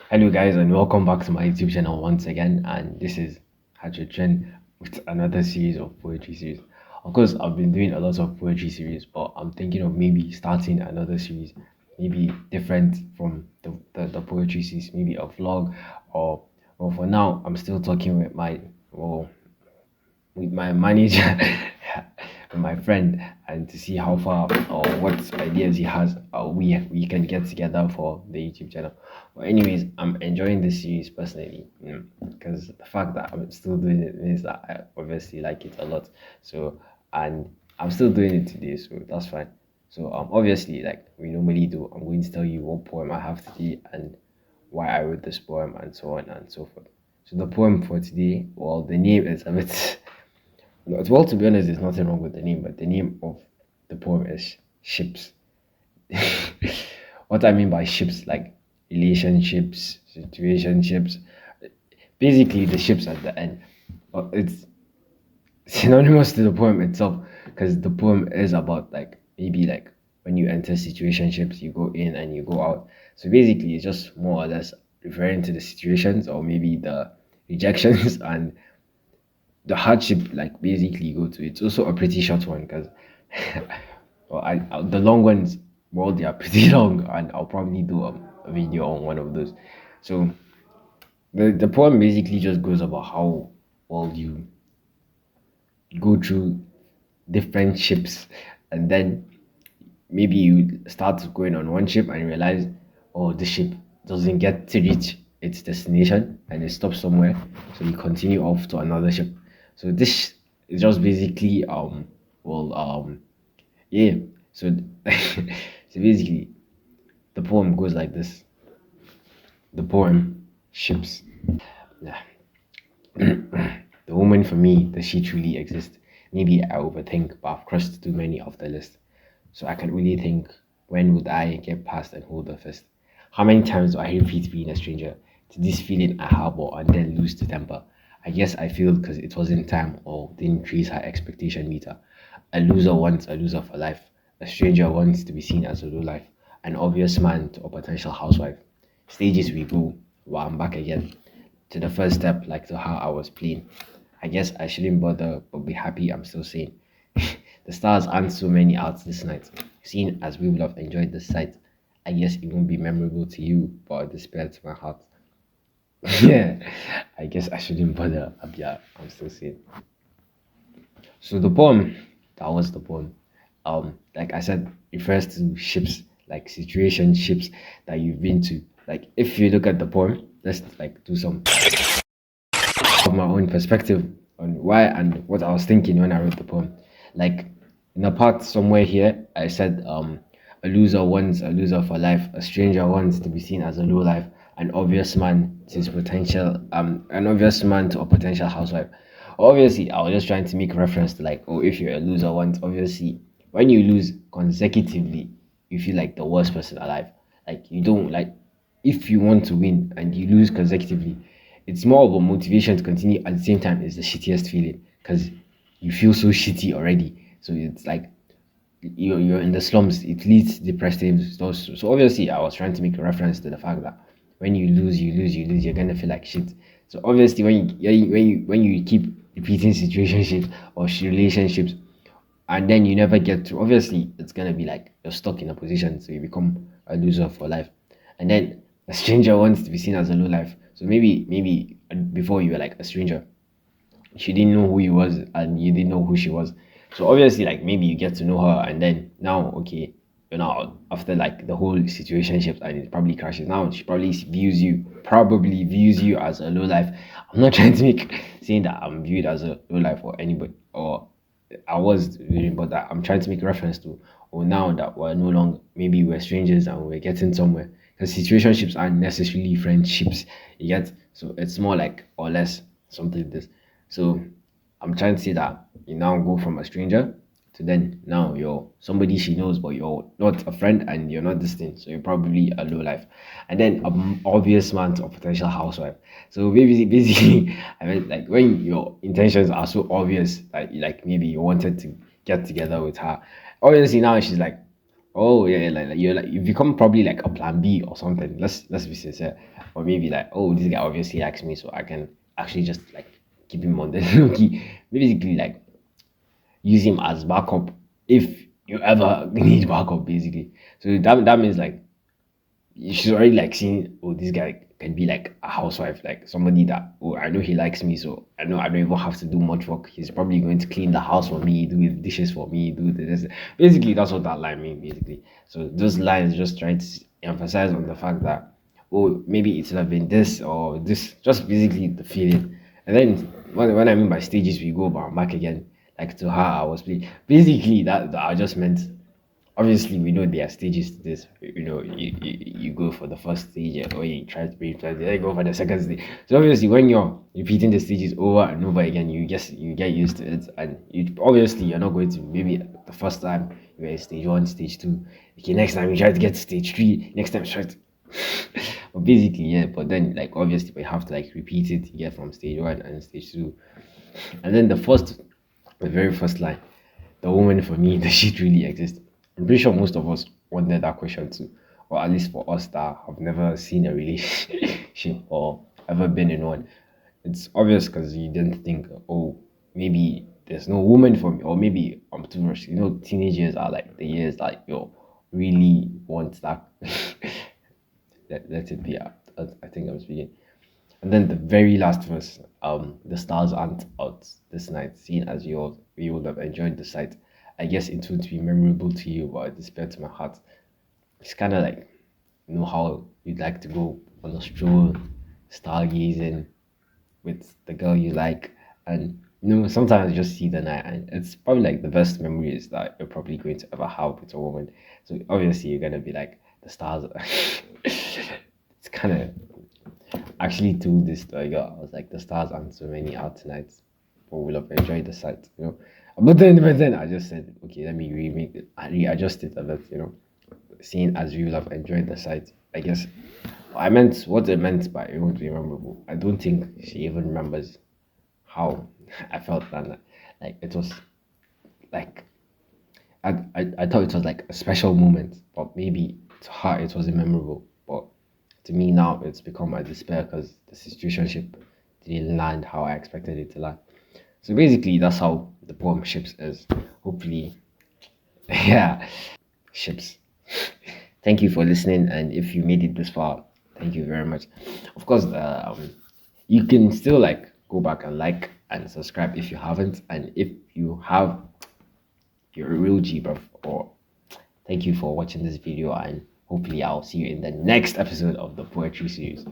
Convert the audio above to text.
Hello, guys, and welcome back to my YouTube channel once again. And this is Trend with another series of poetry series. Of course, I've been doing a lot of poetry series, but I'm thinking of maybe starting another series, maybe different from the poetry series, maybe a vlog, or well, for now, I'm still talking with well, with my manager and my friend, and to see how far or what ideas he has, we can get together for the YouTube channel. But anyways, I'm enjoying this series personally, because the fact that I'm still doing it means that I obviously like it a lot. So, and I'm still doing it today, so that's fine. So obviously, like we normally do, I'm going to tell you what poem I have today and why I wrote this poem and so on and so forth. So the poem for today, well, the name is a bit well, to be honest, there's nothing wrong with the name, but the name of the poem is Ships. What I mean by ships, like relationships, situationships, basically the ships at the end. It's synonymous to the poem itself because the poem is about like maybe like when you enter situationships, you go in and you go out. So basically, it's just more or less referring to the situations or maybe the rejections and the hardship like basically go to. It's also a pretty short one because well, the long ones, well, they are pretty long, and I'll probably do a video on one of those. So the poem basically just goes about how well you go through different ships, and then maybe you start going on one ship and realize, oh, the ship doesn't get to reach its destination and it stops somewhere, so you continue off to another ship. So this is just basically well yeah. So so basically the poem goes like this. The poem Ships. Yeah. The woman for me, does she truly exist? Maybe I overthink, but I've crossed too many off the list. So I can really think, when would I get past and hold her fist? How many times do I repeat being a stranger to this feeling I harbor and then lose the temper? I guess I failed because it wasn't time or didn't increase her expectation meter. A loser wants a loser for life. A stranger wants to be seen as a low life. An obvious man to a potential housewife. Stages we go, well, I'm back again to the first step, like to how I was playing. I guess I shouldn't bother, but be happy I'm still sane. The stars aren't so many out this night. Seeing as we will have enjoyed the sight, I guess it won't be memorable to you, but a despair to my heart. Yeah, I guess I shouldn't bother. Yeah, I'm still sane. So the poem, that was the poem. Like I said, refers to ships, like situation ships that you've been to. Like if you look at the poem, let's like do some of my own perspective on why and what I was thinking when I wrote the poem. Like in a part somewhere here, I said a loser wants a loser for life, a stranger wants to be seen as a low life, an obvious man to a potential housewife. Obviously, I was just trying to make reference to like, oh, if you're a loser once, obviously when you lose consecutively, you feel like the worst person alive. Like you don't like if you want to win and you lose consecutively, it's more of a motivation to continue. At the same time, it's the shittiest feeling because you feel so shitty already. So it's like you're in the slums. It leads depressive. So obviously, I was trying to make a reference to the fact that when you lose, you lose, you lose, you're gonna feel like shit. So obviously, when you keep repeating situationships or relationships, and then you never get to, obviously it's gonna be like you're stuck in a position, so you become a loser for life. And then a stranger wants to be seen as a low life. So maybe before you were like a stranger, she didn't know who he was and you didn't know who she was. So obviously, like maybe you get to know her, and then now, okay, you know, after like the whole situationship and it probably crashes. Now she probably views you as a low life. I'm not trying to make saying that I'm viewed as a low life or anybody, or I was reading, but that I'm trying to make reference to, or now that we're no longer, maybe we're strangers and we're getting somewhere. Because situationships aren't necessarily friendships, you get? So it's more like or less something like this. So I'm trying to say that you now go from a stranger to then now you're somebody she knows, but you're not a friend and you're not distant. So you're probably a low life. And then an obvious man to a potential housewife. So basically, I mean, like when your intentions are so obvious that like maybe you wanted to get together with her. Obviously now she's like Oh yeah, yeah, like you're like you become probably like a plan B or something. Let's be sincere. Or maybe like, oh, this guy obviously likes me, so I can actually just like keep him on the low key. Basically like use him as backup if you ever need backup basically. So that means like she's already like seeing, oh, this guy can be like a housewife, like somebody that, oh, I know he likes me, so I know I don't even have to do much work. He's probably going to clean the house for me, do the dishes for me, do this. Basically, that's what that line means, basically. So those lines just trying to emphasize on the fact that, oh, maybe it should have been this or this, just basically the feeling. And then when I mean by stages, we go back again, like to how I was playing. Basically, that I just meant obviously we know there are stages to this. You know, you go for the first stage or you try to be then you go for the second stage. So obviously when you're repeating the stages over and over again, you get used to it, and you obviously you're not going to, maybe the first time you're in stage one, stage two, okay, next time you try to get to stage three, next time you try to but basically yeah, but then like obviously we have to like repeat it, you get from stage one and stage two. And then the very first line, the woman for me, does she really exist? I'm pretty sure most of us wondered that question too, or at least for us that have never seen a relationship or ever been in one. It's obvious because you didn't think, oh, maybe there's no woman for me, or maybe I'm too rushed. You know, teenage years are like the years that you really want that. Let it be. I think I was speaking. And then the very last verse, the stars aren't out this night, seeing as you would have enjoyed the sight. I guess it won't be memorable to you, but it despair to my heart. It's kind of like, you know, how you'd like to go on a stroll, stargazing with the girl you like, and you know, sometimes you just see the night, and it's probably like the best memories that you're probably going to ever have with a woman. So obviously, you're gonna be like the stars. It's kind of actually told this to a girl. I was like, the stars aren't so many out tonight, but we'll have enjoyed the sight, you know. But then I just said, okay, let me remake it. I readjust it a bit, you know. Seeing as we will have enjoyed the sight, I guess I meant what it meant by it won't be memorable. I don't think she even remembers how I felt that night. Like it was like I thought it was like a special moment, but maybe to her it wasn't memorable. But to me now it's become a despair because the situationship didn't land how I expected it to land. So basically that's how the poem Ships is. Hopefully, yeah, Ships. Thank you for listening, and if you made it this far, thank you very much. Of course, you can still like go back and like and subscribe if you haven't, and if you have, you're a real G, bruv. Or thank you for watching this video, and hopefully I'll see you in the next episode of the poetry series.